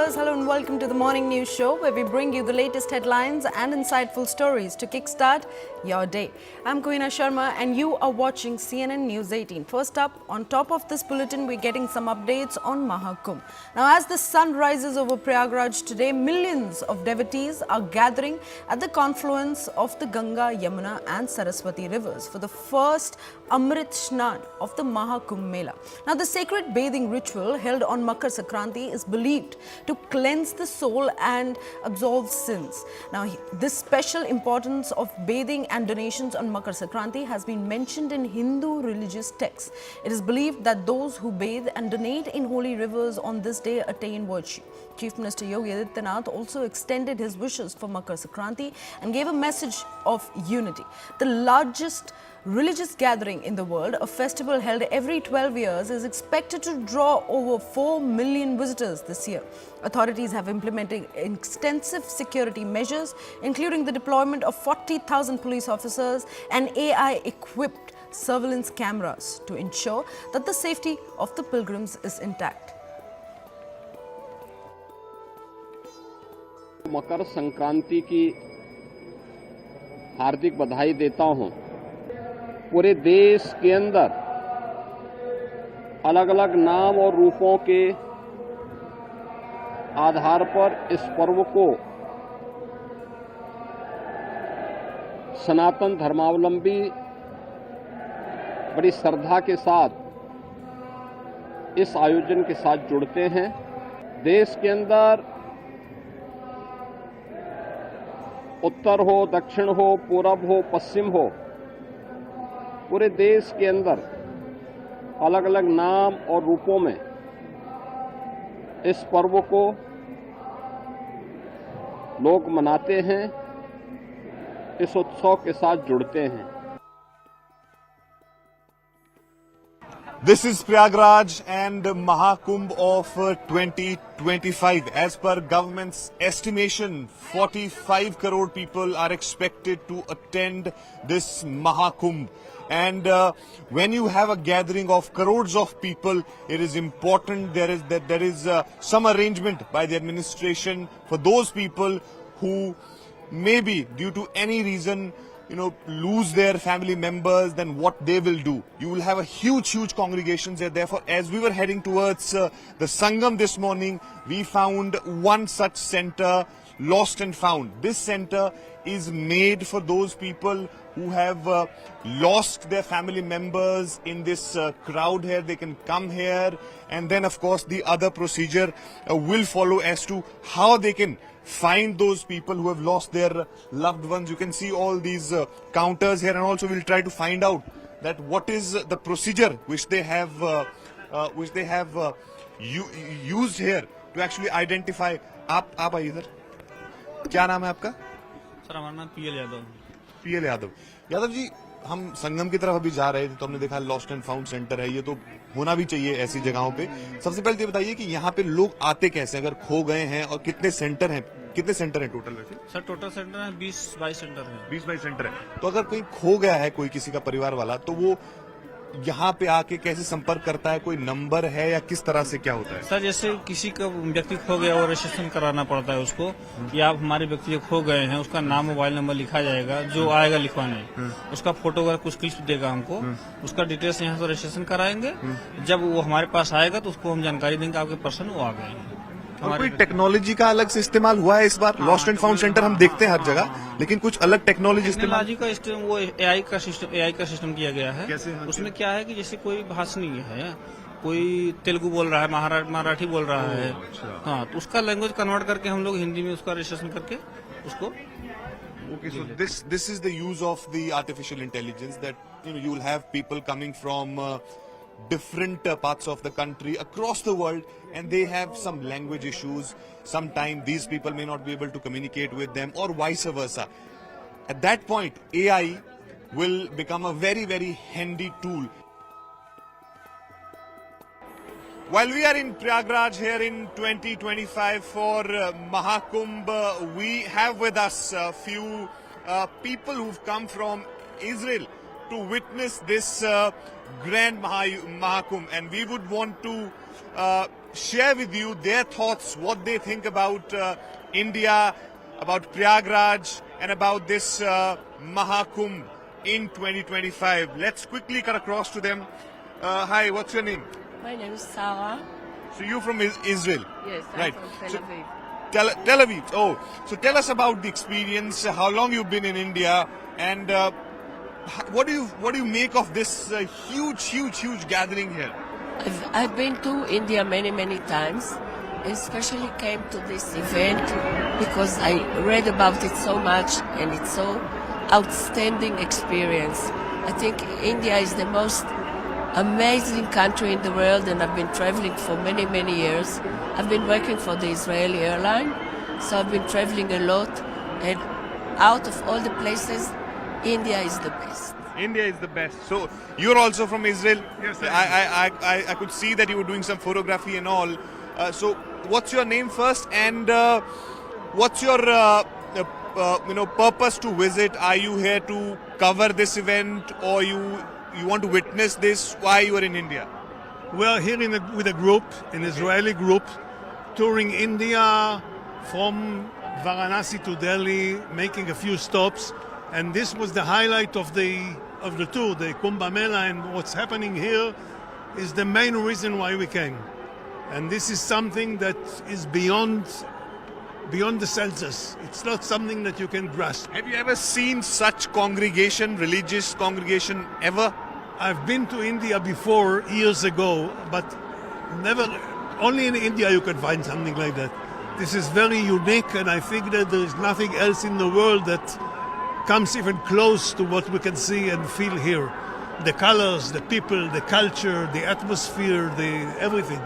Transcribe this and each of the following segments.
viewers, hello and welcome to the Morning News Show, where we bring you the latest headlines and insightful stories to kickstart your day. I'm Koina Sharma and you are watching CNN News 18. First up, on top of this bulletin, we're getting some updates on Mahakumbh. Now, as the sun rises over Prayagraj today, millions of devotees are gathering at the confluence of the Ganga, Yamuna and Saraswati rivers for the first Amrit Shnan of the Mahakumbh Mela. Now, the sacred bathing ritual held on Makar Sankranti is believed to cleanse the soul and absolve sins. Now, this special importance of bathing and donations on Makar Sankranti has been mentioned in Hindu religious texts. It is believed that those who bathe and donate in holy rivers on this day attain virtue. Chief Minister Yogi Adityanath also extended his wishes for Makar Sankranti and gave a message of unity. The largest religious gathering in the world, a festival held every 12 years, is expected to draw over 4 million visitors this year. Authorities have implemented extensive security measures, including the deployment of 40,000 police officers and AI-equipped surveillance cameras to ensure that the safety of the pilgrims is intact. Makar Sankranti की हार्दिक बधाई देता हूं। पूरे देश के अंदर अलग अलग नाम और रूपों के आधार पर इस पर्व को सनातन धर्मावलंबी बड़ी श्रद्धा के साथ इस आयोजन के साथ जुड़ते हैं। देश के अंदर उत्तर हो, दक्षिण हो, पूरब हो, पश्चिम हो, पूरे देश के अंदर अलग अलग नाम और रूपों में इस पर्व को लोग मनाते हैं, इस उत्सव के साथ जुड़ते हैं। This is Prayagraj and Mahakumbh of 2025. As per government's estimation, 45 crore people are expected to attend this Mahakumbh. And when you have a gathering of crores of people, it is important there is some arrangement by the administration for those people who maybe due to any reason lose their family members, then what they will do. You will have a huge congregations there. Therefore, as we were heading towards the Sangam this morning, we found one such center, Lost and Found. This center is made for those people who have lost their family members in this crowd here. They can come here, and then of course the other procedure will follow as to how they can find those people who have lost their loved ones. You can see all these counters here, and also we'll try to find out that what is the procedure which they have used here to actually identify. आप आइए इधर। क्या नाम है आपका? Sir हमारा नाम PL Yadav. PL Yadav. Yadav ji, हम संगम की तरफ अभी जा रहे थे तो हमने देखा लॉस्ट एंड फाउंड सेंटर है। ये तो होना भी चाहिए ऐसी जगहों पे। सबसे पहले ये बताइए कि यहाँ पे लोग आते कैसे, अगर खो गए हैं, और कितने सेंटर हैं टोटल वैसे? सर टोटल सेंटर है 20-22 सेंटर है। 20-22 सेंटर है। तो अगर कोई खो गया है, कोई किसी का परिवार वाला, तो वो यहाँ पे आके कैसे संपर्क करता है? कोई नंबर है या किस तरह से क्या होता है? सर जैसे किसी का व्यक्ति खो गया और रजिस्ट्रेशन कराना पड़ता है उसको, या आप हमारे व्यक्ति खो गए हैं, उसका नाम मोबाइल नंबर लिखा जाएगा, जो आएगा लिखवाने उसका फोटो वगैरह कुछ क्लिप देगा हमको, उसका डिटेल्स यहाँ से रजिस्ट्रेशन कराएंगे। जब वो हमारे पास आएगा तो उसको हम जानकारी देंगे आपके पर्सन वो आ गए हैं। और कोई टेक्नोलॉजी का अलग से इस्तेमाल हुआ है इस बार? लॉस्ट एंड फाउंड सेंटर हम देखते हैं हर जगह, लेकिन कुछ अलग टेक्नोलॉजी इस्तेमाल का वो एआई का सिस्टम किया गया है। कैसे? उसमें क्या है कि जैसे कोई भाषा नहीं है, कोई तेलुगु बोल रहा है, मराठी बोल रहा है, हाँ, तो उसका लैंग्वेज कन्वर्ट करके हम लोग हिंदी में उसका रजिस्ट्रेशन करके उसको। Okay, so this is the use of the artificial intelligence, that you will have people coming from different parts of the country across the world, and they have some language issues. Sometimes these people may not be able to communicate with them, or vice versa. At that point, AI will become a very handy tool. While we are in Prayagraj here in 2025 for Mahakumbh, we have with us a few people who've come from Israel to witness this grand Mahakumbh, and we would want to share with you their thoughts, what they think about India, about Prayagraj, and about this Mahakumbh in 2025. Let's quickly cut across to them. Hi, what's your name? My name is Sarah. So you're from Israel? Yes, I'm Right. from Tel So- Aviv. Tel Aviv. Oh, so tell us about the experience. How long you've been in India, and what do you make of this huge gathering here? I've been to India many times. Especially came to this event because I read about it so much and it's so outstanding experience. I think India is the most amazing country in the world, and I've been traveling for many years. I've been working for the Israeli airline, so I've been traveling a lot, and out of all the places, India is the best. India is the best. So you're also from Israel. Yes, I could see that you were doing some photography and all. So what's your name first, and what's your purpose to visit? Are you here to cover this event, or you want to witness this? Why you are in India? We are here with a group, an Israeli group, touring India from Varanasi to Delhi, making a few stops, and this was the highlight of the tour, the Kumbh Mela, and what's happening here is the main reason why we came. And this is something that is beyond the senses. It's not something that you can grasp. Have you ever seen such congregation, religious congregation, ever? I've been to India before, years ago, but never, only in India you can find something like that. This is very unique, and I think that there is nothing else in the world that comes even close to what we can see and feel here. The colors, the people, the culture, the atmosphere, everything.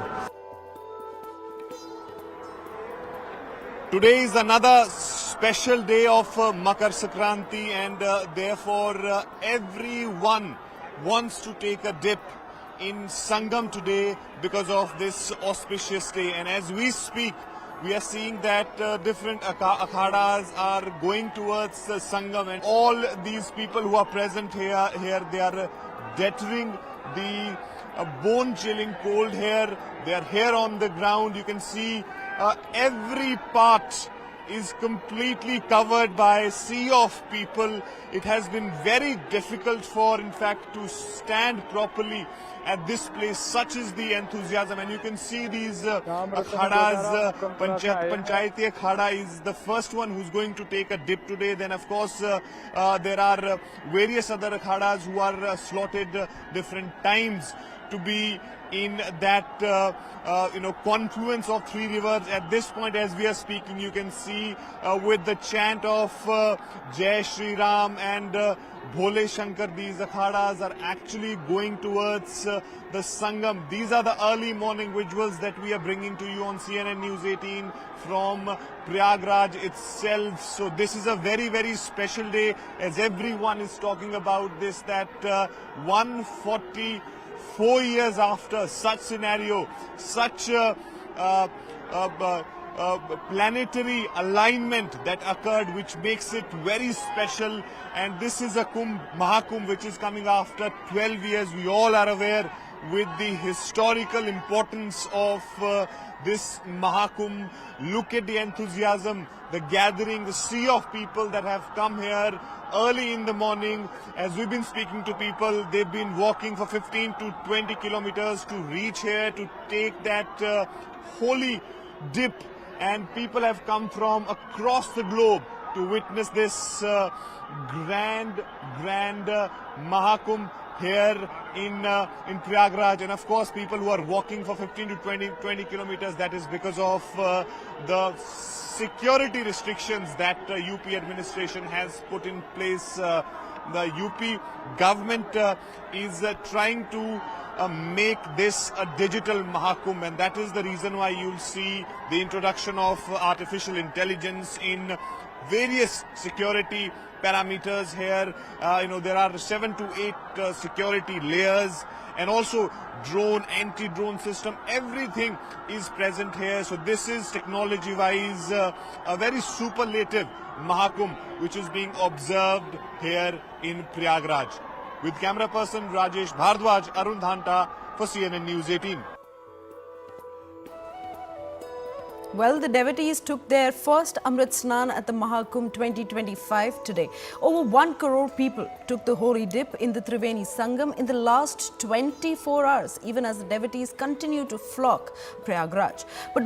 Today is another special day of Makar Sankranti, and therefore everyone wants to take a dip in Sangam today because of this auspicious day. And as we speak, we are seeing that different akhadas are going towards Sangam, and all these people who are present here they are deterring the bone-chilling cold here. They are here on the ground. You can see every part is completely covered by a sea of people. It has been very difficult in fact, to stand properly at this place. Such is the enthusiasm, and you can see these akhadas. Panchayati akhada is the first one who's going to take a dip today. Then, of course, there are various other akhadas who are slotted different times to be in that confluence of three rivers. At this point, as we are speaking, you can see with the chant of Jai Shri Ram and Bhole Shankar, these akhadas are actually going towards the Sangam. These are the early morning visuals that we are bringing to you on CNN News 18 from Prayagraj itself. So this is a very special day, as everyone is talking about this, that 144 years after such scenario, such planetary alignment that occurred, which makes it very special. And this is a Mahakumbh which is coming after 12 years. We all are aware with the historical importance of this Mahakumbh. Look at the enthusiasm, the gathering, the sea of people that have come here early in the morning. As we've been speaking to people, they've been walking for 15 to 20 kilometers to reach here to take that holy dip, and people have come from across the globe to witness this grand Mahakumbh here in Prayagraj. And of course, people who are walking for 15 to 20 kilometers, that is because of the security restrictions that UP administration has put in place. The UP government is trying to make this a digital Mahakumbh, and that is the reason why you'll see the introduction of artificial intelligence in various security parameters here. There are 7 to 8 security layers, and also anti-drone system. Everything is present here. So this is technology-wise a very superlative Mahakumbh which is being observed here in Prayagraj. With camera person Rajesh Bhardwaj, Arun Dhanta for CNN News 18. Well, the devotees took their first Amrit Snan at the Mahakumbh 2025 today. Over 1 crore people took the holy dip in the Triveni Sangam in the last 24 hours, even as the devotees continue to flock Prayagraj. But